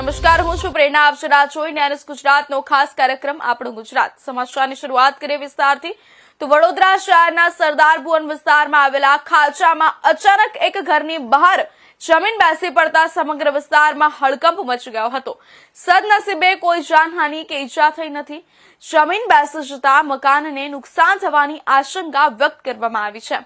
નમસ્કાર, હું છું પ્રેરણા. આપ સદા જોઈ ન્યૂઝ ગુજરાતનો ખાસ કાર્યક્રમ આપણું ગુજરાત. સમાચારની શરૂઆત કરીએ વિસ્તારથી. તો વડોદરા શહેરના સરદાર ભુવન વિસ્તારમાં આવેલા ખાંચામાં અચાનક એક ઘરની બહાર જમીન બેસી પડતા સમગ્ર વિસ્તારમાં હડકંપ મચી ગયો હતો. સદનસીબે કોઈ જાનહાનિ કે ઈજા થઈ નથી. જમીન બેસી જતા મકાનને નુકસાન થવાની આશંકા વ્યક્ત કરવામાં આવી છે.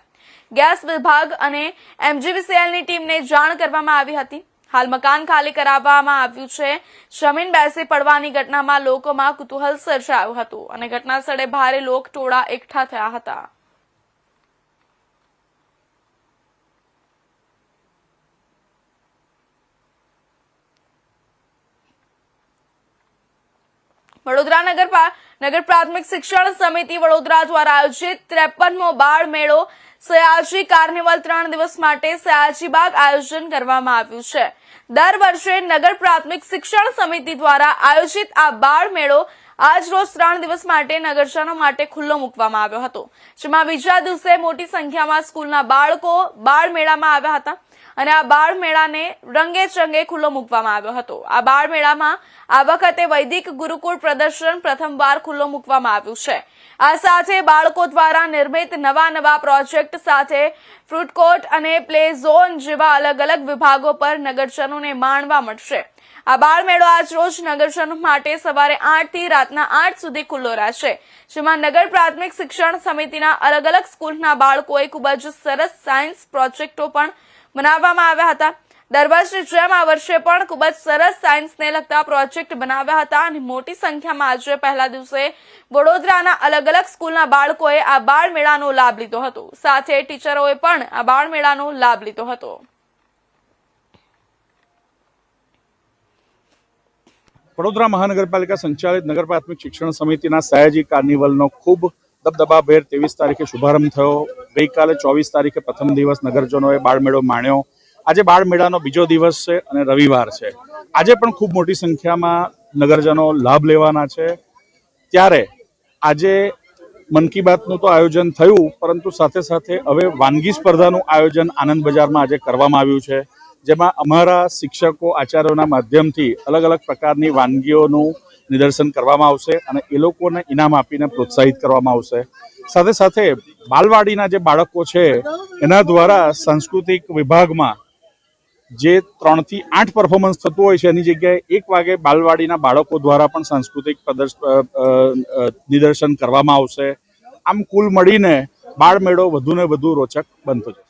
ગેસ વિભાગ અને એમજીવીસીએલની ટીમને જાણ કરવામાં આવી હતી. હાલ મકાન ખાલી કરાવવામાં આવ્યું છે. જમીન બેસી પડવાની ઘટનામાં લોકોમાં કુતૂહલ સર્જાયું હતું અને ઘટના સ્થળે ભારે લોકટોળા એકઠા થયા હતા. વડોદરા નગર પ્રાથમિક શિક્ષણ સમિતિ વડોદરા દ્વારા આયોજિત 53મો બાળ મેળો સયાજી કાર્નિવલ 3 દિવસ માટે સયાજીબાગ આયોજન કરવામાં આવ્યું છે. દર વર્ષે નગર પ્રાથમિક શિક્ષણ સમિતિ દ્વારા આયોજિત આ બાળ મેળો આજ રોજ 3 દિવસ માટે નગરજનો માટે ખુલ્લો મૂકવામાં આવ્યો હતો, જેમાં બીજા દિવસે મોટી સંખ્યામાં સ્કૂલના બાળકો બાળ મેળામાં આવ્યા હતા અને આ બાળ મેળાને રંગે ચંગે ખુલ્લો મૂકવામાં આવ્યો હતો. આ બાળ મેળામાં આ વખતે વૈદિક ગુરુકુળ પ્રદર્શન પ્રથમવાર ખુલ્લો મૂકવામાં આવ્યું છે. આ સાથે બાળકો દ્વારા નિર્મિત નવા પ્રોજેક્ટ સાથે ફ્રૂટ કોર્ટ અને પ્લે ઝોન જેવા અલગ અલગ વિભાગો પર નગરજનોને માણવા મળશે. આ બાળ મેળો આજ રોજ નગરજનો માટે સવારે 8 થી રાતના 8 સુધી ખુલ્લો રહેશે, જેમાં નગર પ્રાથમિક શિક્ષણ સમિતિના અલગ અલગ સ્કૂલના બાળકોએ ખૂબ જ સરસ સાયન્સ પ્રોજેક્ટો પણ બનાવવામાં આવ્યા હતા. દર વર્ષની જેમ આ વર્ષે પણ ખૂબ જ સરસ સાયન્સને લગતા પ્રોજેક્ટ બનાવ્યા હતા અને મોટી સંખ્યામાં આજે પહેલા દિવસે વડોદરાના અલગ અલગ સ્કૂલના બાળકોએ આ બાળ મેળાનો લાભ લીધો હતો. સાથે ટીચરોએ પણ આ બાળ મેળાનો લાભ લીધો હતો. વડોદરા મહાનગરપાલિકા સંચાલિત નગર પ્રાથમિક શિક્ષણ સમિતિના સયાજી કાર્નિવલનો ખૂબ દબદબાભેર 23 તારીખે શુભારંભ થયો. ગઈકાલે 24 તારીખે પ્રથમ દિવસ નગરજનોએ બાળમેળો માણ્યો. આજે બાળમેળાનો બીજો દિવસ છે અને રવિવાર છે. આજે પણ ખૂબ મોટી સંખ્યામાં નગરજનો લાભ લેવાના છે. ત્યારે આજે મન કી બાતનું તો આયોજન થયું, પરંતુ સાથે સાથે હવે વાનગી સ્પર્ધાનું આયોજન આનંદ બજારમાં આજે કરવામાં આવ્યું છે, જેમાં અમારા શિક્ષકો આચાર્યોના માધ્યમથી અલગ અલગ પ્રકારની વાનગીઓનું નિદર્શન કરવામાં આવશે અને એ લોકોને ઇનામ આપીને પ્રોત્સાહિત કરવામાં આવશે. સાથે સાથે બાલવાડીના જે બાળકો છે એના દ્વારા સાંસ્કૃતિક વિભાગમાં જે 3 થી 8 પરફોર્મન્સ થતું હોય છે એની જગ્યાએ 1 વાગે બાલવાડીના બાળકો દ્વારા પણ સાંસ્કૃતિક નિદર્શન કરવામાં આવશે. આમ કુલ મળીને બાળમેળો વધુ ને વધુ રોચક બનતો છે.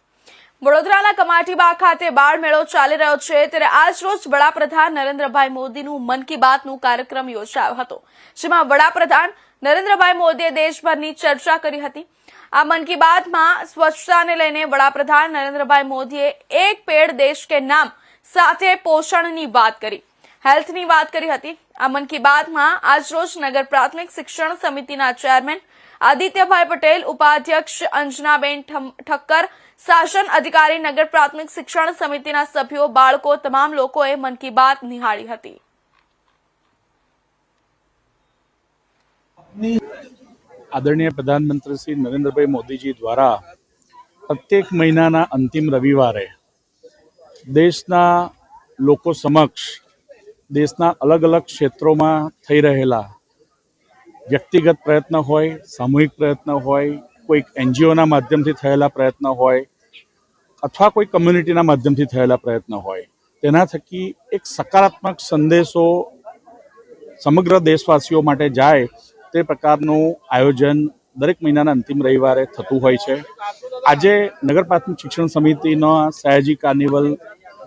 વડોદરાના કમાટીબાગ ખાતે બાળ મેળો ચાલી રહ્યો છે, ત્યારે આજ રોજ વડાપ્રધાન નરેન્દ્રભાઈ મોદીનું મન કી બાતનું કાર્યક્રમ યોજાયો હતો, જેમાં વડાપ્રધાન નરેન્દ્રભાઈ મોદીએ દેશભરની ચર્ચા કરી હતી. આ મન કી બાતમાં સ્વચ્છતાને લઈને વડાપ્રધાન નરેન્દ્રભાઈ મોદીએ એક પેડ દેશ કે નામ સાથે પોષણની વાત કરી, હેલ્થની વાત કરી હતી. આ મન કી બાતમાં આજ રોજ નગર પ્રાથમિક શિક્ષણ સમિતિના ચેરમેન આદિત્યભાઈ પટેલ, ઉપાધ્યક્ષ અંજનાબેન ઠક્કર, શાસન અધિકારી, નગર પ્રાથમિક શિક્ષણ સમિતિના સભ્યો, બાળકો, તમામ લોકોએ મન કી બાત નિહાળી હતી. આદરણીય પ્રધાનમંત્રી શ્રી નરેન્દ્રભાઈ મોદીજી દ્વારા પ્રત્યેક મહિનાના અંતિમ રવિવારે દેશના લોકો સમક્ષ દેશના અલગ અલગ ક્ષેત્રોમાં થઈ રહેલા વ્યક્તિગત પ્રયત્ન હોય, સામૂહિક પ્રયત્ન હોય, કોઈક એનજીઓના માધ્યમથી થયેલા પ્રયત્ન હોય અથવા કોઈ કમ્યુનિટીના માધ્યમથી થયેલા પ્રયત્ન હોય, તેના થકી એક સકારાત્મક સંદેશો સમગ્ર દેશવાસીઓ માટે જાય તે પ્રકારનું આયોજન દરેક મહિનાના અંતિમ રવિવારે થતું હોય છે. આજે નગર પ્રાથમિક શિક્ષણ સમિતિનો સયાજી કાર્નિવલ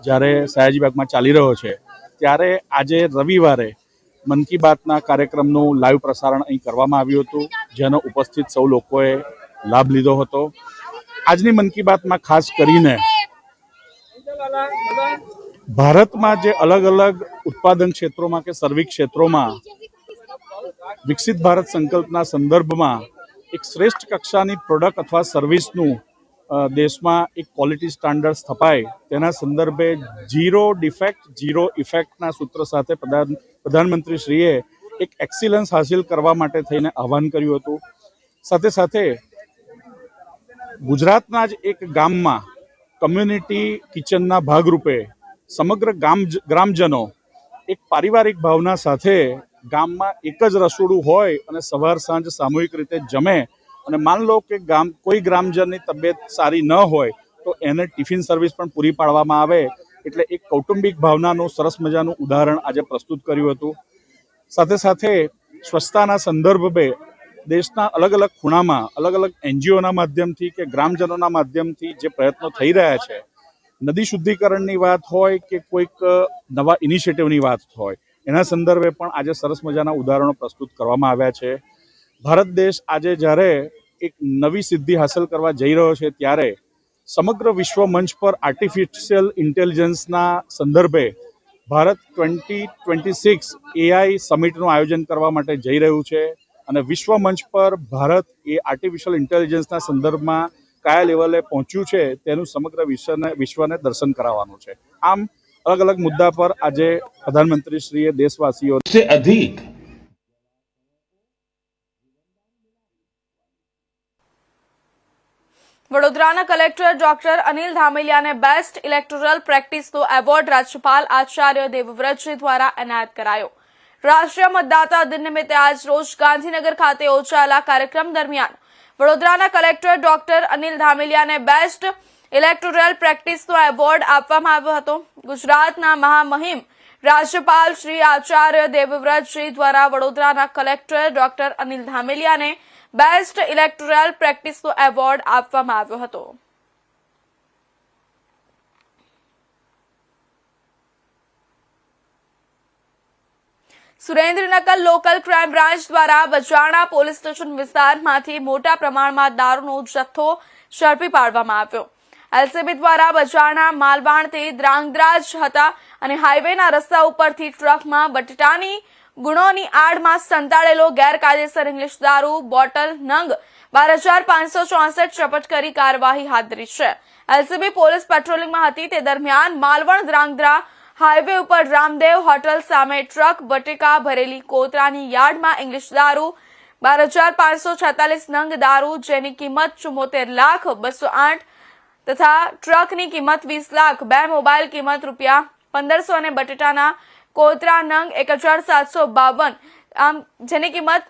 જ્યારે સયાજીબાગમાં ચાલી રહ્યો છે, ત્યારે આજે રવિવારે મન કી બાતના કાર્યક્રમનું લાઈવ પ્રસારણ અહીં કરવામાં આવ્યું હતું, જેનો ઉપસ્થિત સૌ લોકોએ લાભ લીધો હતો. આજની મન કી બાતમાં ખાસ કરીને ભારતમાં જે અલગ અલગ ઉત્પાદન ક્ષેત્રોમાં કે સર્વિસ ક્ષેત્રોમાં વિકસિત ભારત સંકલ્પના સંદર્ભમાં એક શ્રેષ્ઠ કક્ષાની પ્રોડક્ટ અથવા સર્વિસનું દેશમાં એક ક્વોલિટી સ્ટાન્ડર્ડ સ્થપાય તેના સંદર્ભે ઝીરો ડિફેક્ટ ઝીરો ઇફેક્ટના સૂત્ર સાથે પ્રધાનમંત્રીશ્રીએ એક એક્સિલન્સ હાસિલ કરવા માટે થઈને આહ્વાન કર્યું હતું. સાથે સાથે ગુજરાતના જ એક ગામમાં કમ્યુનિટી કિચનના ભાગરૂપે સમગ્ર ગ્રામજનો એક પારિવારિક ભાવના સાથે ગામમાં એક જ રસોડું હોય અને સવાર સાંજ સામૂહિક રીતે જમે, અને માન લો કે કોઈ ગ્રામજનની તબિયત સારી ન હોય તો એને ટિફિન સર્વિસ પણ પૂરી પાડવામાં આવે. એટલે એક કૌટુંબિક ભાવનાનું સરસ મજાનું ઉદાહરણ આજે પ્રસ્તુત કર્યું હતું. સાથે સાથે સ્વચ્છતાના સંદર્ભે દેશના અલગ અલગ ખૂણામાં અલગ અલગ એનજીઓના માધ્યમથી કે ગ્રામજનોના માધ્યમથી જે પ્રયત્નો થઈ રહ્યા છે, નદી શુદ્ધિકરણની વાત હોય કે કોઈક નવા ઇનિશિયેટિવની વાત હોય, એના સંદર્ભે પણ આજે સરસ મજાના ઉદાહરણો પ્રસ્તુત કરવામાં આવ્યા છે. ભારત દેશ આજે જ્યારે એક નવી સિદ્ધિ હાંસલ કરવા જઈ રહ્યો છે, ત્યારે સમગ્ર વિશ્વ મંચ પર આર્ટિફિશિયલ ઇન્ટેલિજન્સના સંદર્ભે ભારત 2026 AI સમિટનું આયોજન કરવા માટે જઈ રહ્યું છે. અને વિશ્વ મંચ પર ભારત એ આર્ટિફિશિયલ ઇન્ટેલિજન્સના સંદર્ભમાં કયા લેવલે પહોંચ્યું છે તેનું સમગ્ર વિશ્વને દર્શન કરાવવાનું છે. આમ અલગ અલગ મુદ્દા પર આજે પ્રધાનમંત્રીશ્રીએ દેશવાસીઓ से अधिक વડોદરાના કલેક્ટર ડોક્ટર અનિલ ધામેલિયાને બેસ્ટ ઇલેક્ટોરલ પ્રેક્ટિસનો એવોર્ડ રાજ્યપાલ આચાર્ય દેવવ્રતજી દ્વારા એનાયત કરાયો. રાષ્ટ્રીય મતદાતા દિન નિમિત્તે આજ રોજ ગાંધીનગર ખાતે યોજાયેલા કાર્યક્રમ દરમિયાન વડોદરાના કલેક્ટર ડોક્ટર અનિલ ધામેલિયાને બેસ્ટ ઇલેક્ટોરલ પ્રેક્ટિસનો એવોર્ડ આપવામાં આવ્યો હતો. ગુજરાતના મહામહિમ રાજ્યપાલ શ્રી આચાર્ય દેવવ્રતજી દ્વારા વડોદરાના કલેક્ટર ડોક્ટર અનિલ ધામેલિયાને બેસ્ટ ઇલેક્ટોરલ પ્રેક્ટિસનો એવોર્ડ આપવામાં આવ્યો હતો. સુરેન્દ્રનગર લોકલ ક્રાઇમ બ્રાન્ચ દ્વારા બજાણા પોલીસ સ્ટેશન વિસ્તારમાંથી મોટા પ્રમાણમાં દારૂનો જથ્થો ઝડપી પાડવામાં આવ્યો. એલસીબી દ્વારા બજાણા માલવાણથી ધ્રાંગધ્રા હતા અને હાઈવેના રસ્તા ઉપરથી ટ્રકમાં બટેટાની ગુણોની આડમાં સંતાડેલો ગેરકાયદેસર ઇંગ્લિશ દારૂ બોટલ નંગ 12,564 જપ્ત કરી કાર્યવાહી હાથ ધરી છે. એલસીબી પોલીસ પેટ્રોલિંગમાં હતી તે દરમિયાન માલવણ ધ્રાંગધ્રા હાઈવે ઉપર રામદેવ હોટલ સામે ટ્રક બટેકા ભરેલી કોતરાની યાર્ડમાં ઇંગ્લિશ દારૂ 12,546 નંગ દારૂ જેની કિંમત 74,208,000 તથા ટ્રકની કિંમત 20 લાખ, 2 મોબાઈલ કિંમત ₹1,500 અને બટેટાના કોતરા નંગ 1,752 આમ જેની કિંમત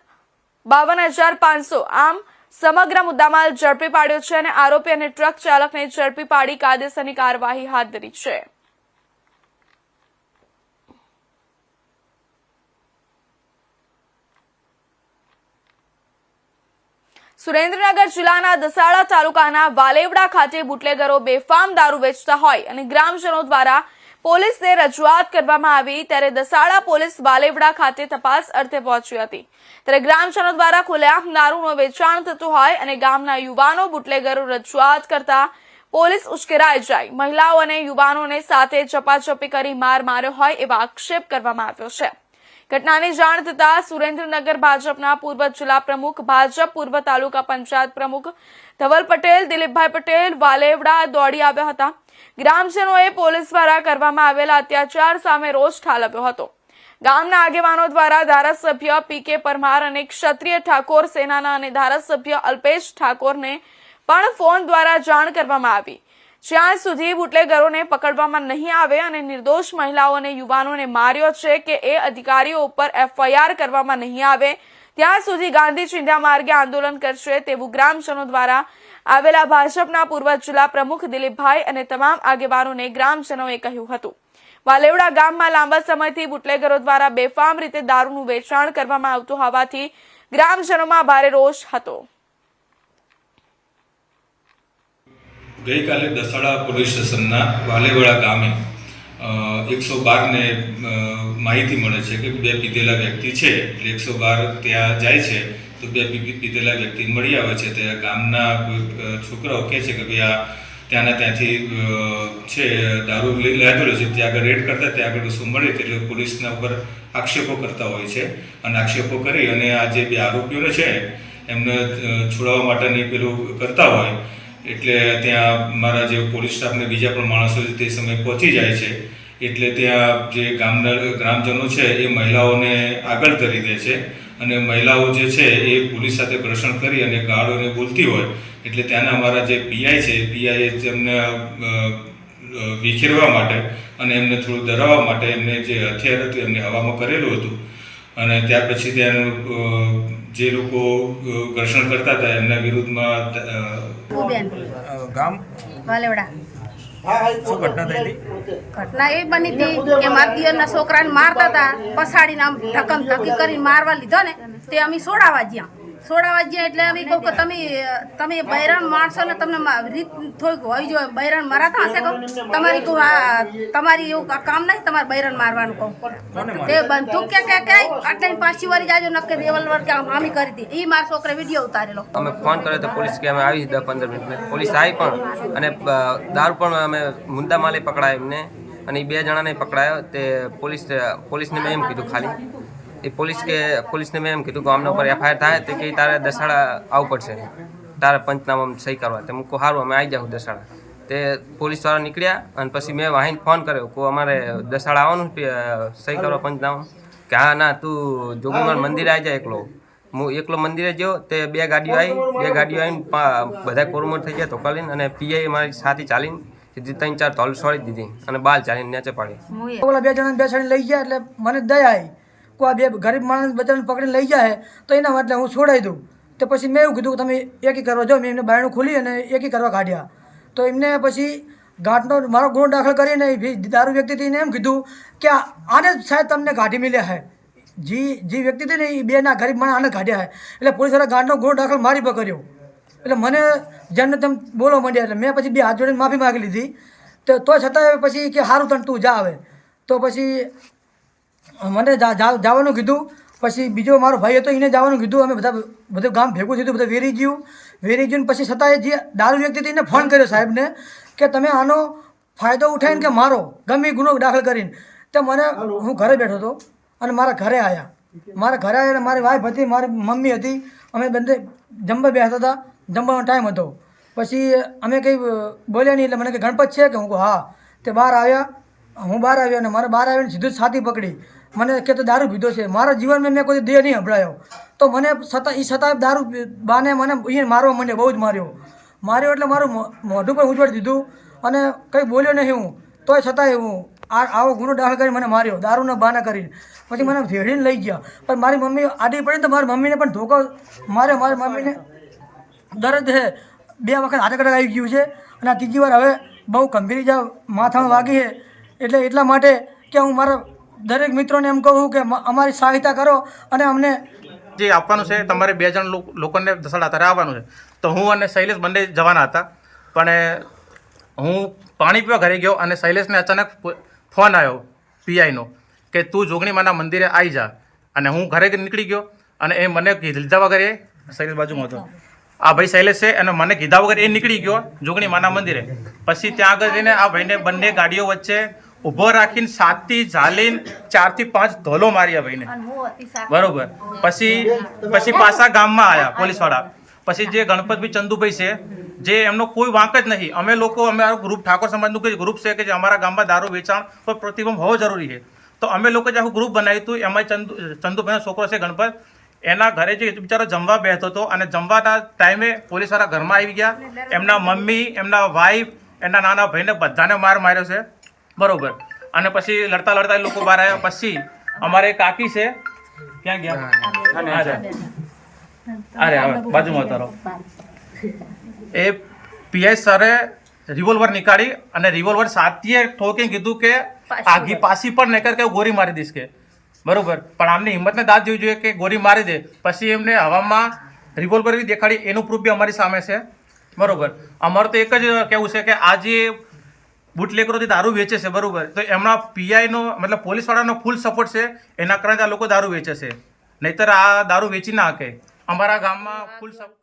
52,500 આમ સમગ્ર મુદ્દામાલ ઝડપી પાડ્યો છે અને આરોપી અને ટ્રક ચાલકને ઝડપી પાડી કાયદેસરની કાર્યવાહી હાથ ધરી છે. સુરેન્દ્રનગર જિલ્લાના દસાડા તાલુકાના વાલેવડા ખાતે બુટલેગરો બેફામ દારૂ વેચતા હોય અને ગ્રામજનો દ્વારા પોલીસને રજૂઆત કરવામાં આવી ત્યારે દસાડા પોલીસ વાલેવડા ખાતે તપાસ અર્થે પહોંચી હતી. ત્યારે ગ્રામજનો દ્વારા ખુલ્લેઆમ દારૂનું વેચાણ થતું હોય અને ગામના યુવાનો બુટલેગરો રજૂઆત કરતા પોલીસ ઉશ્કેરાઈ જાય, મહિલાઓ અને યુવાનોને સાથે ઝપાઝપી કરી માર માર્યો હોય એવા આક્ષેપ કરવામાં આવ્યો છે. ઘટનાની જાણ થતા સુરેન્દ્રનગર ભાજપના પૂર્વ જિલ્લા પ્રમુખ, ભાજપ પૂર્વ તાલુકા પંચાયત પ્રમુખ ધવલ પટેલ, દિલીપભાઈ પટેલ વાલેવડા દોડી આવ્યા હતા. ગ્રામજનોએ પોલીસ દ્વારા કરવામાં આવેલા અત્યાચાર સામે રોષ ઠાલવ્યો હતો. ગામના આગેવાનો દ્વારા ધારાસભ્ય પીકે પરમાર અને ક્ષત્રિય ઠાકોર સેનાના અને ધારાસભ્ય અલ્પેશ ઠાકોરને પણ ફોન દ્વારા જાણ કરવામાં આવી. જ્યાં સુધી બુટલેગરોને પકડવામાં નહીં આવે અને નિર્દોષ મહિલાઓ અને યુવાનોને માર્યો છે કે એ અધિકારીઓ ઉપર FIR કરવામાં નહીં આવે ત્યાં સુધી ગાંધી ચિંધ્યા માર્ગે આંદોલન કરશે તેવું ગ્રામજનો દ્વારા આવેલા ભાજપના પૂર્વ જિલ્લા પ્રમુખ દિલીપભાઈ અને તમામ આગેવાનોને ગ્રામજનોએ કહ્યું હતું. વાલેવડા ગામમાં લાંબા સમયથી બુટલેગરો દ્વારા બેફામ રીતે દારૂનું વેચાણ કરવામાં આવતું હોવાથી ગ્રામજનોમાં ભારે રોષ હતો. ગઈકાલે દસાડા પોલીસ સ્ટેશનના વાલેવડા ગામે 112 ને માહિતી મળે છે કે 2 પીધેલા વ્યક્તિ છે. એટલે 112 ત્યાં જાય છે તો 2 પીધેલા વ્યક્તિ મળી આવે છે. ત્યાં ગામના કોઈ છોકરાઓ કહે છે કે ભાઈ આ ત્યાંથી છે દારૂ લીધેલો છે, ત્યાં આગળ રેડ કરતા ત્યાં આગળ શું મળે એટલે પોલીસના ઉપર આક્ષેપો કરતા હોય છે. અને આક્ષેપો કરી અને આ જે 2 આરોપીઓને છે એમને છોડાવવા માટેની પેલું કરતા હોય એટલે ત્યાં મારા જે પોલીસ સ્ટાફને બીજા પણ માણસો તે સમયે પહોંચી જાય છે. એટલે ત્યાં જે ગામના ગ્રામજનો છે એ મહિલાઓને આગળ ધરી દે છે અને મહિલાઓ જે છે એ પોલીસ સાથે ઘર્ષણ કરી અને ગાળોને બોલતી હોય એટલે ત્યાંના અમારા જે પીઆઈ છે પીઆઈએ તેમને વિખેરવા માટે અને એમને થોડું ડરાવવા માટે એમને જે હથિયાર હતું એમને હવામાં કરેલું હતું અને ત્યાર પછી ત્યાંનું જે લોકો ઘર્ષણ કરતા હતા એમના વિરુદ્ધમાં ગામ વાલેવડા શું ઘટના થઈ હતી? ઘટના એ બની હતી કે મારા દિયરના છોકરાને મારતા હતા, પછાડીને આમ ધક્કમ ધક્કી કરીને મારવા લીધો ને તે અમે છોડાવવા ગયા એટલે અમે કહું કે તમે બૈરાન માણસો ને તમને રીત થોડીક હોવી જોઈએ. બૈરાન મરાતા હશે કહું તમારી કહું તમારી એવું કામ નહીં તમારે બૈરાન મારવાનું કહું તે બંદૂક કે આટલા પાછી વાળી જાજો નક્કી દેવલવર કે હામી કરી હતી એ મારા છોકરે વિડીયો ઉતારેલો. અમે ફોન કર્યો તો પોલીસ કે અમે આવી 10-15 મિનિટમાં પોલીસ આવી પણ અને દારૂ પણ અમે મુદ્દા માલે પકડાય એમને અને એ 2 જણાને પકડાયો. તે પોલીસને મેં એમ કીધું ખાલી એ પોલીસને મેં એમ કીધું કે આમના ઉપર FIR થાય તે કે તારે દસાડા આવવું પડશે, તારે પંચનામામાં સહી કરવા. તે મૂકો સારું અમે આવી જાઉં દસાડા. તે પોલીસવાળા નીકળ્યા અને પછી મેં વાહીને ફોન કર્યો કે અમારે દસાડા આવવાનું સહી કરવા પંચનામા. કે હા ના તું જોગીમાર મંદિરે આવી જાય એકલો. હું એકલો મંદિરે ગયો તે 2 ગાડીઓ આવીને બધા કોરમોર થઈ ગયા ધોકાલીને અને PI મારી સાથે ચાલીને સીધી 3-4 ધોલ છોડી દીધી અને બાલ ચાલીને નીચે પાડી. ઓલા 2 જણાને બેસાડીને લઈ ગયા એટલે મને દયા આવી કે આ 2 ગરીબ માણસ બચારાને પકડીને લઈ જાય તો એના માટે હું છોડાવી દઉં. તો પછી મેં એવું કીધું કે તમે એકી કરવા જાઓ. મેં એમને બાયણું ખોલી અને એકી કરવા કાઢ્યા. તો એમને પછી ઘાટનો મારો ગુનો દાખલ કરીને દારૂ વ્યક્તિથી એમ કીધું કે આને સાહેબ તમને કાઢી મળ્યા છે. જે વ્યક્તિ હતી ને એ 2 ના ગરીબ માણસ આને કાઢ્યા છે. એટલે પોલીસવાળા ઘાટનો ગુનો દાખલ મારી પર કર્યો. એટલે મને જેમને તેમ બોલવા માંડ્યા. એટલે મેં પછી 2 હાથ જોડીને માફી માગી લીધી. તો છતાં પછી કે સારું તને તું જા આવે. તો પછી મને જવાનું કીધું. પછી બીજો મારો ભાઈ હતો એને જવાનું કીધું. અમે બધું ગામ ભેગું થયું, બધું વેરી ગયું. પછી છતાંય જે દારૂ વ્યક્તિ એને ફોન કર્યો સાહેબને કે તમે આનો ફાયદો ઉઠાવીને કે મારો ગમે ગુનો દાખલ કરીને. તો મને હું ઘરે બેઠો હતો અને મારા ઘરે આવ્યા અને મારી વાઈફ હતી, મારી મમ્મી હતી. અમે બંને જમવા બેસતા હતા, જમવાનો ટાઈમ હતો. પછી અમે કંઈ બોલ્યા નહીં. એટલે મને કે ગણપત છે કે હું કહું હા. તે બહાર આવ્યા, હું બહાર આવ્યો અને મારે બહાર આવીને સીધું જ છાતી પકડી. મને કે તો દારૂ પીધો છે. મારા જીવનમાં મેં કોઈ દેહ નહીં સંભળાયો. તો મને છતાં દારૂ બાને મને એ મારવા માંડ્યો, બહુ જ માર્યો. એટલે મારું મોઢું પણ ઉજવડી દીધું અને કંઈ બોલ્યો નહીં હું. તોય છતાંય હું આવો ગુનો દાખલ કરી મને માર્યો, દારૂના બહાના કરીને. પછી મને ભેળીને લઈ ગયા. પણ મારી મમ્મી આડી પડી તો મારી મમ્મીને પણ ધોકો માર્યો. મારી મમ્મીને દર્દ છે, 2 વખત હાથ કટક આવી ગયું છે અને આ 3જી વાર હવે બહુ ગંભીર ઇજા માથામાં વાગી છે. એટલે એટલા માટે કે હું મારા દરેક મિત્રોને એમ કહું કે અમારી સહાયતા કરો અને અમને જે આપવાનું છે તમારે 2 જણ લોકોને દસાડા તારે આવવાનું છે. તો હું અને શૈલેષ બંને જવાના હતા. પણ હું પાણી પીવા ઘરે ગયો અને શૈલેષને અચાનક ફોન આવ્યો PIનો કે તું જોગણીમાના મંદિરે આવી જા. અને હું ઘરે નીકળી ગયો અને એ મને લીધા વગર શૈલેષ બાજુમાં હતો. આ ભાઈ શૈલેષ છે અને મને કીધા વગર એ નીકળી ગયો જોગણીમાના મંદિરે. પછી ત્યાં આગળ જઈને આ ભાઈને બંને ગાડીઓ વચ્ચે ઊભો રાખીને 7 થી ઝાલીને 4 થી 5 ધોલો માર્યા ભાઈને. બરોબર. પછી પાછા ગામમાં આવ્યા પોલીસવાળા. પછી જે ગણપતભાઈ ચંદુભાઈ છે જે એમનો કોઈ વાંક જ નહીં. અમે અમારું ગ્રુપ ઠાકોર સમાજનું કોઈ ગ્રુપ છે કે જે અમારા ગામમાં દારૂ વેચાણ પર પ્રતિબંધ હોવો જરૂરી છે. તો અમે લોકો જે આખું ગ્રુપ બનાવ્યું હતું એમાં ચંદુભાઈનો છોકરો છે ગણપત, એના ઘરે જે બિચારો જમવા બેસતો હતો અને જમવાના ટાઈમે પોલીસવાળા ઘરમાં આવી ગયા. એમના મમ્મી, એમના વાઈફ, એમના નાના ભાઈને બધાને માર્યો છે. બરોબર. અને પછી લડતા એ લોકો બહાર આવ્યા. પછી અમારે કાકી છે, ક્યાં ગયા? અરે બાજુમાં ઉતારો. એ PI સરે રિવોલ્વર નીકાળી અને રિવોલ્વર સાથીએ ઠોકીને કીધું કે આગી પાછી પણ નહીં કર કે ગોળી મારી દઈશ કે. બરોબર. પણ આમની હિંમતને દાદ જોવી જોઈએ કે ગોળી મારી દે. પછી એમને હવામાં રિવોલ્વર બી દેખાડી. એનું પ્રૂફ બી અમારી સામે છે. બરોબર. અમારું તો એક જ કહેવું છે કે આ જે બુટલેકરોથી દારૂ વેચે છે, બરોબર, તો એમના PIનો મતલબ પોલીસવાળાનો ફૂલ સપોર્ટ છે. એના કારણે આ લોકો દારૂ વેચે છે. નહીંતર આ દારૂ વેચી ના શકે. અમારા ગામમાં ફૂલ સપોર્ટ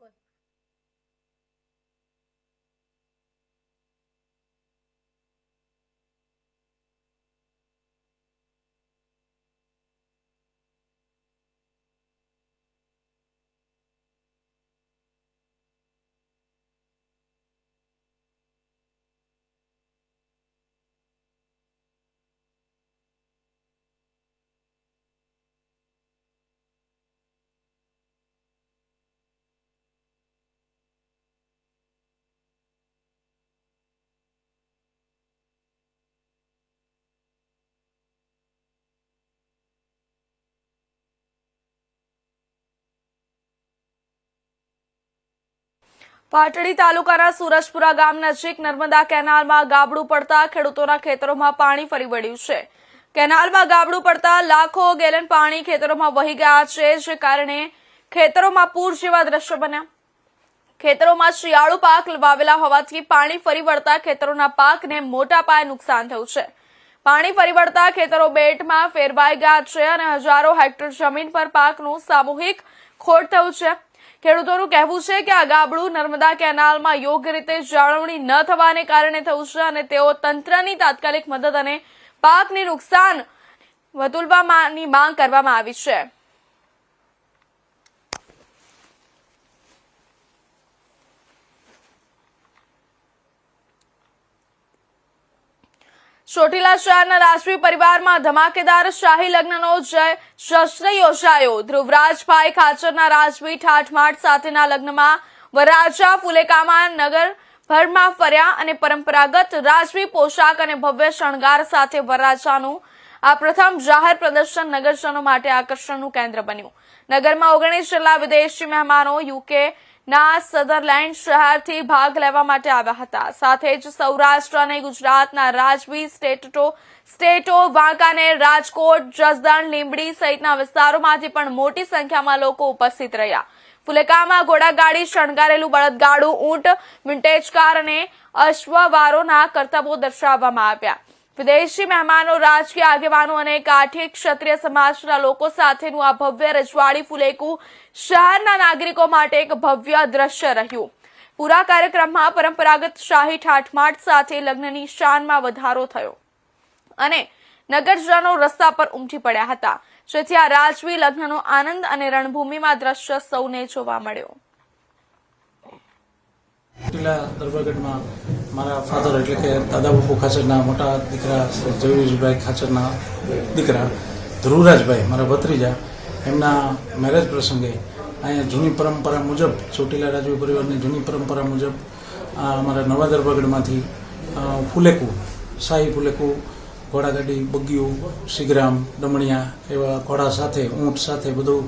પાટડી તાલુકાના સુરજપુરા ગામ નજીક નર્મદા કેનાલમાં ગાબડું પડતા ખેડૂતોના ખેતરોમાં પાણી ફરી વળ્યું છે. કેનાલમાં ગાબડું પડતા લાખો ગેલન પાણી ખેતરોમાં વહી ગયા છે, જે કારણે ખેતરોમાં પૂર જેવા દ્રશ્યો બન્યા. ખેતરોમાં શિયાળુ પાક વાવેલા હોવાથી પાણી ફરી વળતા ખેતરોના પાકને મોટા પાયે નુકસાન થયું છે. પાણી ફરી વળતા ખેતરો બેટમાં ફેરવાઈ ગયા છે અને હજારો હેક્ટર જમીન પર પાકનું સામૂહિક ખોટ થયું છે. ખેડૂતોનું કહેવું છે કે આ ગાબડું નર્મદા કેનાલમાં યોગ્ય રીતે જાળવણી ન થવાને કારણે થયું છે અને તેઓ તંત્રની તાત્કાલિક મદદ અને પાકની નુકસાન વસૂલવાની માંગ કરવામાં આવી છે. ચોટીલા શહેરના રાજવી પરિવારમાં ધમાકેદાર શાહી લગ્નનો જશ્ન યોજાયો. ધ્રુવરાજભાઈ ખાચરના રાજવી ઠાઠમાઠ સાથેના લગ્નમાં વરરાજા ફુલેકામાં નગરભરમાં ફર્યા અને પરંપરાગત રાજવી પોશાક અને ભવ્ય શણગાર સાથે વરરાજાનું આ પ્રથમ જાહેર પ્રદર્શન નગરજનો માટે આકર્ષણનું કેન્દ્ર બન્યું. નગરમાં 19 જેટલા વિદેશી મહેમાનો યુકેના સધરલેન્ડ શહેરથી ભાગ લેવા માટે આવ્યા હતા. સાથે જ સૌરાષ્ટ્ર અને ગુજરાતના રાજવી સ્ટેટો વાંકાનેર, રાજકોટ, જસદણ, લીંબડી સહિતના વિસ્તારોમાંથી પણ મોટી સંખ્યામાં લોકો ઉપસ્થિત રહ્યા. ફુલેકામાં ઘોડાગાડી, શણગારેલું બળદગાડું, ઊંટ, વિન્ટેજ કાર અને અશ્વવારોના કરતબો દર્શાવવામાં આવ્યા. વિદેશી મહેમાનો, રાજકીય આગેવાનો અને કાઠી ક્ષત્રિય સમાજના લોકો સાથેનું આ ભવ્ય રજવાડી ફુલેકું શહેરના નાગરિકો માટે એક ભવ્ય દ્રશ્ય રહ્યું. પૂરા કાર્યક્રમમાં પરંપરાગત શાહી ઠાઠમાઠ સાથે લગ્નની શાનમાં વધારો થયો અને નગરજનો રસ્તા પર ઉમટી પડ્યા હતા, જેથી આ રાજવી લગ્નનો આનંદ અને રણભૂમિમાં દ્રશ્ય સૌને જોવા મળ્યો. દરબારગઢમાં મારા ફાધર એટલે કે દાદા બાપુ ખાચરના મોટા દીકરા જગદીશભાઈ ખાચરના દીકરા ધ્રુવરાજભાઈ મારા ભત્રીજા, એમના મેરેજ પ્રસંગે અહીંયા જૂની પરંપરા મુજબ, ચોટીલા રાજવી પરિવારની જૂની પરંપરા મુજબ અમારા નવા દરબારગઢમાંથી ફુલેકું, શાહી ફુલેકું, ઘોડાગાડી, બગીયું, શિગ્રામ, ડમણિયા એવા ઘોડા સાથે, ઊંટ સાથે બધું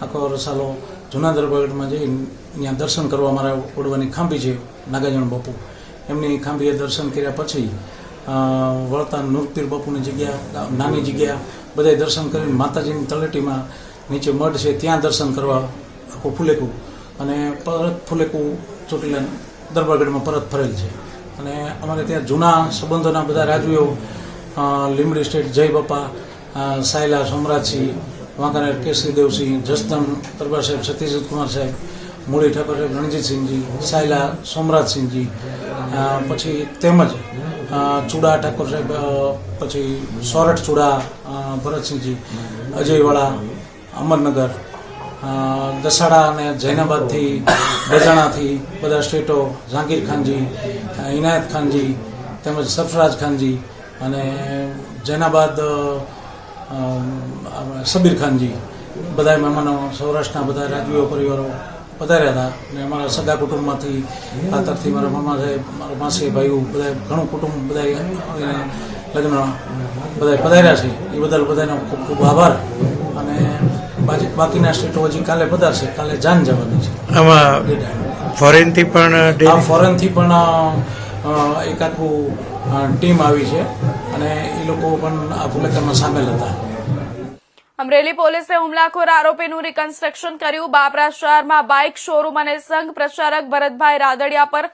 આખો રસાલો જૂના દરબારગઢમાં જઈ ત્યાં દર્શન કરવા મારા ઓડવાની ખાંભી છે નાગાજણ બાપુ, એમની ખાંભીએ દર્શન કર્યા પછી વળતા નૂરપીર બાપુની જગ્યા, નાની જગ્યા બધાય દર્શન કરીને માતાજીની તળેટીમાં નીચે મઢ છે ત્યાં દર્શન કરવા આખું ફુલેકું અને પરત ફુલેકું ચોટીલા દરબારગઢમાં પરત ફરેલ છે. અને અમારે ત્યાં જૂના સંબંધોના બધા રાજવીઓ, લીંબડી સ્ટેટ જય બાપા, સાયલા સોમરાજસિંહ, વાંકાનેર કેસરીદેવસિંહ, જસદણ દરબાર સાહેબ સતીશજીત કુમાર સાહેબ, મૂળી ઠાકોર સાહેબ રણજીતસિંહજી, સાયલા સોમરાજસિંહજી, પછી તેમજ ચુડા ઠાકોર સાહેબ, પછી સોરઠ ચુડા ભરતસિંહજી, અજયવાળા, અમરનગર, દસાડા અને જૈનાબાદથી, બજાણાથી બધા સ્ટેટો, જહાંગીર ખાનજી, ઇનાયત ખાનજી, તેમજ સરફરાજ ખાનજી અને જૈનાબાદ સબીર ખાનજી, બધા મહેમાનો સૌરાષ્ટ્રના બધા રાજવીઓ પરિવારો પધાર્યા હતા. અને અમારા સગા કુટુંબમાંથી ખાતરથી મારા મામા સાહેબ, મારા માસી ભાઈઓ બધા ઘણું કુટુંબ બધા લગ્ન બધા પધાર્યા છે. એ બદલ બધાનો ખૂબ ખૂબ આભાર. અને બાકીના સ્ટેટો હજી કાલે પધારશે, કાલે જાન જવાની છે. આમાં ફોરેનથી પણ ફોરેનથી પણ એક આખું ટીમ આવી છે અને એ લોકો પણ આ ફુલેકામાં સામેલ હતા. અમરેલી પોલીસે હુમલાખોર આરોપીનું રિકન્સ્ટ્રક્શન કર્યું. બાબરા શહેરમાં બાઇક શોરૂમ અને સંઘ પ્રચારક ભરતભાઈ રાદડિયા પર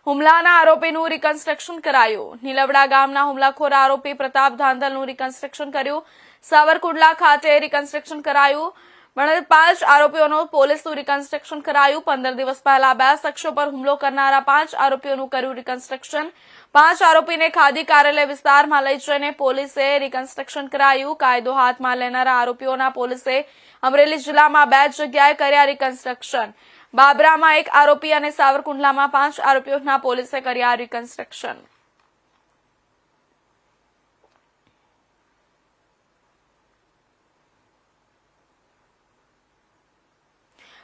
હુમલાના આરોપીનું રિકન્સ્ટ્રક્શન કરાયું. નીલવડા ગામના હુમલાખોર આરોપી પ્રતાપ ધાંધલનું રિકન્સ્ટ્રક્શન કર્યું. સાવરકુંડલા ખાતે રિકન્સ્ટ્રક્શન કરાયું. 5 આરોપીઓનું પોલીસનું રિકન્સ્ટ્રક્શન કરાયું. 15 દિવસ પહેલા 2 શખ્સો પર હુમલો કરનારા 5 આરોપીઓનું કર્યું રિકન્સ્ટ્રક્શન. 5 આરોપીને ખાદી કાર્યાલય વિસ્તારમાં લઈ જઈને પોલીસે રિકન્સ્ટ્રક્શન કરાયું. કાયદો હાથમાં લેનારા આરોપીઓના પોલીસે અમરેલી જિલ્લામાં 2 જગ્યાએ કર્યા રિકન્સ્ટ્રક્શન. બાબરામાં 1 આરોપી અને સાવરકુંડલામાં 5 આરોપીઓના પોલીસે કર્યા રિકન્સ્ટ્રક્શન.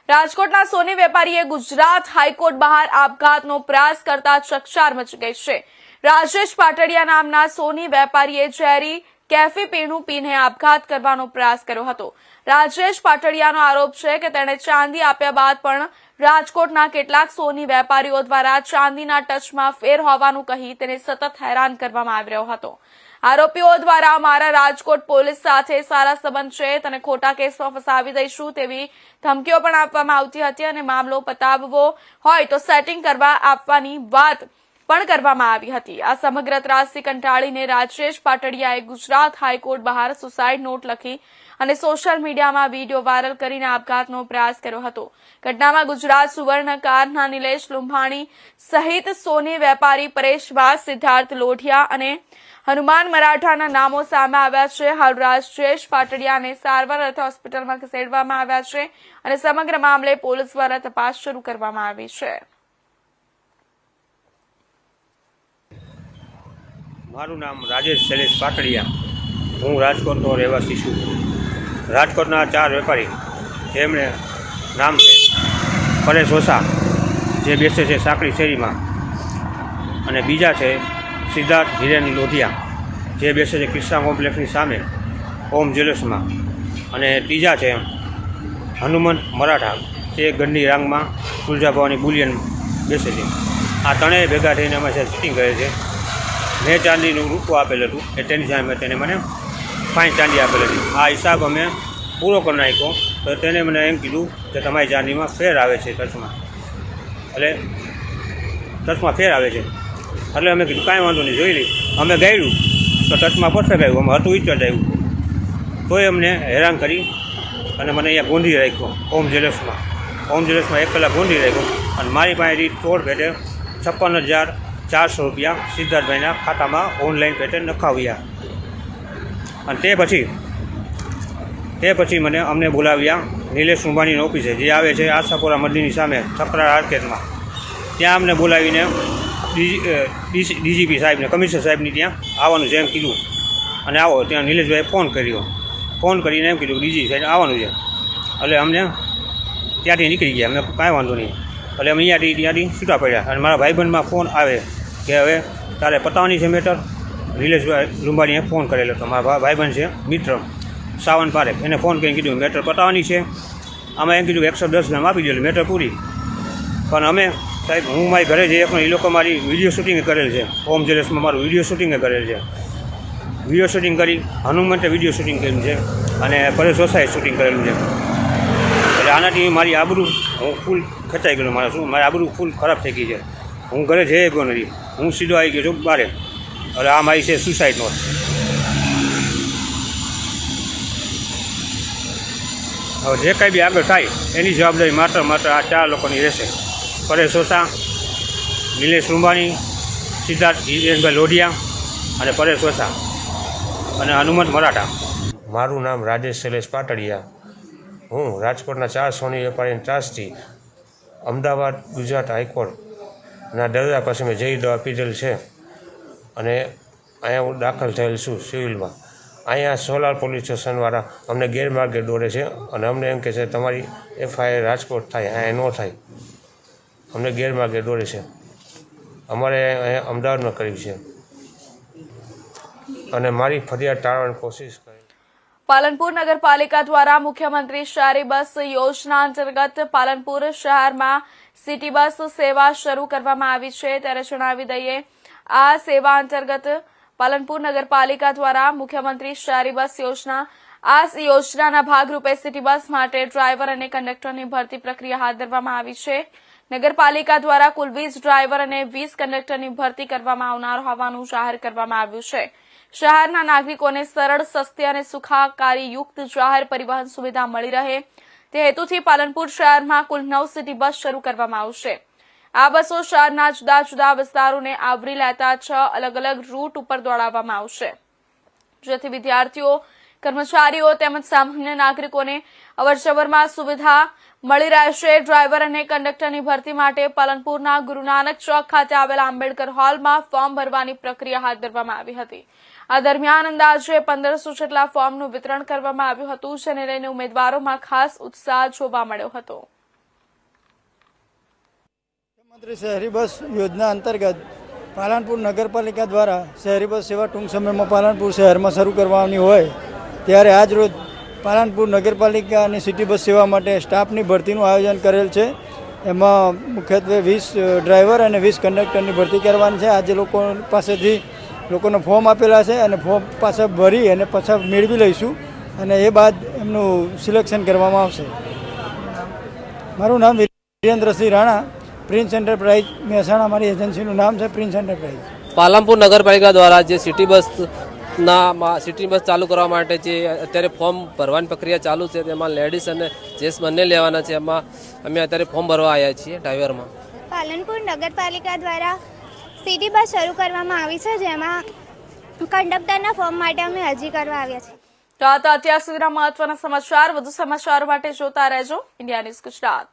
રાજકોટના સોની વેપારીએ ગુજરાત હાઈકોર્ટ બહાર આપઘાતનો પ્રયાસ કરતા ચકચાર મચી ગઈ છે. રાજેશ પાટડિયા નામના સોની વેપારીએ ઝેરી કેફી પીણું પીને આપઘાત કરવાનો પ્રયાસ કર્યો હતો. રાજેશ પાટડિયાનો આરોપ છે કે તેણે ચાંદી આપ્યા બાદ પણ રાજકોટના કેટલાક સોની વેપારીઓ દ્વારા ચાંદીના ટચમાં ફેર હોવાનું કહી તેને સતત હેરાન કરવામાં આવી રહ્યો હતો. આરોપીઓ દ્વારા મારા રાજકોટ પોલીસ સાથે સારા સંબંધ છે, તને ખોટા કેસમાં ફસાવી દઈશું તેવી ધમકીઓ પણ આપવામાં આવતી હતી અને મામલો પતાવવો હોય તો સેટિંગ કરવા આપવાની વાત પણ કરવામાં આવી હતી. આ સમગ્ર ત્રાસથી કંટાળીને રાજેશ પાટડિયાએ ગુજરાત હાઈકોર્ટ બહાર સુસાઇડ નોટ લખી અને સોશિયલ મીડિયામાં વિડીયો વાયરલ કરીને આપઘાતનો પ્રયાસ કર્યો હતો. ઘટનામાં ગુજરાત સુવર્ણકારના નિલેશ લુંભાણી સહિત સોની વેપારી પરેશ વાસ, સિદ્ધાર્થ લોઢિયા અને હનુમાન મરાઠાના નામો સામે આવ્યા છે. હાલ રાજેશ પાટડિયાને સારવાર અર્થે હોસ્પિટલમાં ખસેડવામાં આવ્યા છે અને સમગ્ર મામલે પોલીસ દ્વારા તપાસ શરૂ કરવામાં આવી છે. મારું નામ રાજેશ શૈલેષ પાટડિયા. હું રાજકોટનો રહેવાસી છું. રાજકોટના 4 વેપારી જેમણે નામ છે પરેશ ઓસા, જે બેસે છે સાંકળી શેરીમાં, અને બીજા છે સિદ્ધાર્થ હિરેન લોધિયા, જે બેસે છે ક્રિષ્ના કોમ્પ્લેક્સની સામે ઓમ જ્વેલર્સમાં, અને ત્રીજા છે હનુમંત મરાઠા, જે ગઢની રાંગમાં તુલજાભાવાની બુલિયન બેસે છે. આ ત્રણેય ભેગા થઈને અમે સિટિંગ કરે છે. મેં ચાંદીનું રૂપું આપેલું હતું એ તેની સામે તેને મને ફાઇન ચાંદી આપેલી હતી. આ હિસાબ અમે પૂરો કરી નાખ્યો તો તેને મને એમ કીધું કે તમારી ચાંદીમાં ફેર આવે છે ટચમાં, એટલે ટચમાં ફેર આવે છે. એટલે અમે કીધું કાંઈ વાંધો નહીં, જોઈ લઈ. અમે ગાયું તો ટચમાં પરફેક્ટ આવ્યું, અમે હતું ઈચ્છવા જ આવ્યું. તોય અમને હેરાન કરી અને મને અહીંયા ગોંધી રાખ્યો ઓમ જ્વેલર્સમાં. ઓમ જ્વેલર્સમાં 1 કલાક ગોંધી રાખ્યો અને મારી પાસેથી તોડ પેટે 56,400 રૂપિયા સિદ્ધાર્થભાઈના ખાતામાં ઓનલાઈન પેટે નખાવ્યા. અને તે પછી મને અમને બોલાવ્યા નિલેશ લુંભાણીની ઓફિસે, જે આવે છે આશાપુરા મંદિરની સામે છકરા માર્કેટમાં. ત્યાં અમને બોલાવીને ડીજીપી સાહેબને, કમિશનર સાહેબની ત્યાં આવવાનું છે એમ કીધું. અને આવો ત્યાં નિલેશભાઈએ ફોન કરીને એમ કીધું ડીજી સાહેબ આવવાનું છે. એટલે અમને ત્યાંથી નીકળી ગયા. અમે કાંઈ વાંધો નહીં. એટલે અમે ત્યાંથી છૂટા પડ્યા. અને મારા ભાઈબંધમાં ફોન આવે કે હવે તારે પતાવવાની છે મેટર. નિલેશભાઈ લુંબાણીએ ફોન કરેલો હતો, મારા ભાઈબંધ છે મિત્ર સાવન પારેખ, એને ફોન કરીને કીધું મેટર પતાવવાની છે. આમાં એમ કીધું 110 ગ્રામ આપી દો મેટર પૂરી. પણ અમે સાહેબ, હું મારી ઘરે જઈએ પણ એ લોકો મારી વિડીયો શૂટિંગ કરેલ છે. ઓમ જ્વેલર્સમાં મારું વિડીયો શૂટિંગ કરેલ છે. વિડીયો શૂટિંગ કરી હનુમંતે વિડીયો શૂટિંગ કર્યું છે અને પરેશ ઓસાએ શૂટિંગ કરેલું છે. એટલે આનાથી મારી આબરૂ હું ફૂલ ખેંચાઈ ગયેલો. મારી આબરૂ ફૂલ ખરાબ થઈ ગઈ છે. હું ઘરે જઈ ગયો નથી, હું સીધો આવી ગયો છું બારે. એટલે આ મારી છે સુસાઇડ નોટ. હવે જે કાંઈ બી આગળ થાય એની જવાબદારી માત્ર આ 4 લોકોની રહેશે. પરેશ ઓસા, નિલેશ લુંબાણી, સિદ્ધાર્થ હિરેનભાઈ લોઢિયા અને પરેશ ઓસા અને હનુમંત મરાઠા. મારું નામ રાજેશ શૈલેષ પાટડિયા. હું રાજકોટના 4 સોની વેપારીના ત્રાસથી અમદાવાદ ગુજરાત હાઈકોર્ટના દરવાજા પાસે મેં જઈ દવા પીધેલ છે અને અહીંયા હું દાખલ થયેલ છું સિવિલમાં. અહીંયા સોલાર પોલીસ સ્ટેશનવાળા અમને ગેરમાર્ગે દોરે છે અને અમને એમ કહે છે તમારી FIR રાજકોટ થાય, અહીંયા ન થાય. અમને ગેરમાર્ગે દોરે છે. અમારે અહીંયા અમદાવાદમાં કર્યું છે અને મારી ફરિયાદ ટાળવાની કોશિશ કરી. પાલનપુર નગરપાલિકા દ્વારા મુખ્યમંત્રી શહેરી બસ યોજના અંતર્ગત પાલનપુર શહેરમાં સિટી બસ સેવા શરૂ કરવામાં આવી છે. ત્યારે જણાવી દઈએ, આ સેવા અંતર્ગત પાલનપુર નગરપાલિકા દ્વારા મુખ્યમંત્રી શહેરી બસ યોજનાના ભાગરૂપે સિટી બસ માટે ડ્રાઈવર અને કંડક્ટરની ભરતી પ્રક્રિયા હાથ ધરવામાં આવી છે. નગરપાલિકા દ્વારા કુલ 20 ડ્રાઈવર અને 20 કંડક્ટરની ભરતી કરવામાં આવનાર હોવાનું જાહેર કરવામાં આવ્યું છે. શહેરના નાગરિકોને સરળ, સસ્તી અને સુખાકારીયુક્ત જાહેર પરિવહન સુવિધા મળી રહે તે હેતુથી પાલનપુર શહેરમાં કુલ 9 સિટી બસ શરૂ કરવામાં આવશે. આ બસો શહેરના જુદા જુદા વિસ્તારોને આવરી લેતા 6 અલગ અલગ રૂટ ઉપર દોડાવવામાં આવશે, જેથી વિદ્યાર્થીઓ, કર્મચારીઓ તેમજ સામાન્ય નાગરિકોને અવરજવરમાં સુવિધા મળી રહેશે. ડ્રાઈવર અને કંડક્ટરની ભરતી માટે પાલનપુરના ગુરુ નાનક ચોક ખાતે આવેલા આંબેડકર હોલમાં ફોર્મ ભરવાની પ્રક્રિયા હાથ ધરવામાં આવી હતી. આ દરમિયાન અંદાજે 1500 જેટલા ફોર્મનું વિતરણ કરવામાં આવ્યું હતું, જેને લઈને ઉમેદવારોમાં ખાસ ઉત્સાહ જોવા મળ્યો હતો. મુખ્યમંત્રી શહેરી બસ યોજના અંતર્ગત પાલનપુર નગરપાલિકા દ્વારા શહેરી બસ સેવા ટૂંક સમયમાં પાલનપુર શહેરમાં શરૂ કરવાની હોય ત્યારે આજ રોજ પાલનપુર નગરપાલિકાની સિટી બસ સેવા માટે સ્ટાફની ભરતીનું આયોજન કરેલ છે. એમાં મુખ્યત્વે 20 ડ્રાઈવર અને 20 કંડક્ટરની ભરતી કરવાની છે. આજે લોકો પાસેથી લોકોને ફોર્મ આપેલા છે અને ફોર્મ પાછા ભરી અને પાછા મેળવી લઈશું અને એ બાદ એમનું સિલેક્શન કરવામાં આવશે. મારું નામ વિરેન્દ્રસિંહ રાણા, પ્રિન્સ એન્ટરપ્રાઇઝ મહેસાણા. મારી એજન્સીનું નામ છે પ્રિન્સ એન્ટરપ્રાઇઝ. પાલનપુર નગરપાલિકા દ્વારા જે સિટી બસ ચાલુ કરવા માટે જે અત્યારે ફોર્મ ભરવાની પ્રક્રિયા ચાલુ છે તેમાં લેડીઝ અને જેન્ટ્સ બંને લેવાના છે. એમાં અમે અત્યારે ફોર્મ ભરવા આવ્યા છીએ ડ્રાઈવરમાં. પાલનપુર નગરપાલિકા દ્વારા સિટી બસ શરૂ કરવામાં આવી છે, જેમાં કંડક્ટરના ફોર્મ માટે અમે અરજી કરવા આવ્યા છીએ. તો આ તો અત્યાર સુધીના મહત્વના સમાચાર. વધુ સમાચારો માટે જોતા રહેજો ઇન્ડિયા ન્યૂઝ ગુજરાત.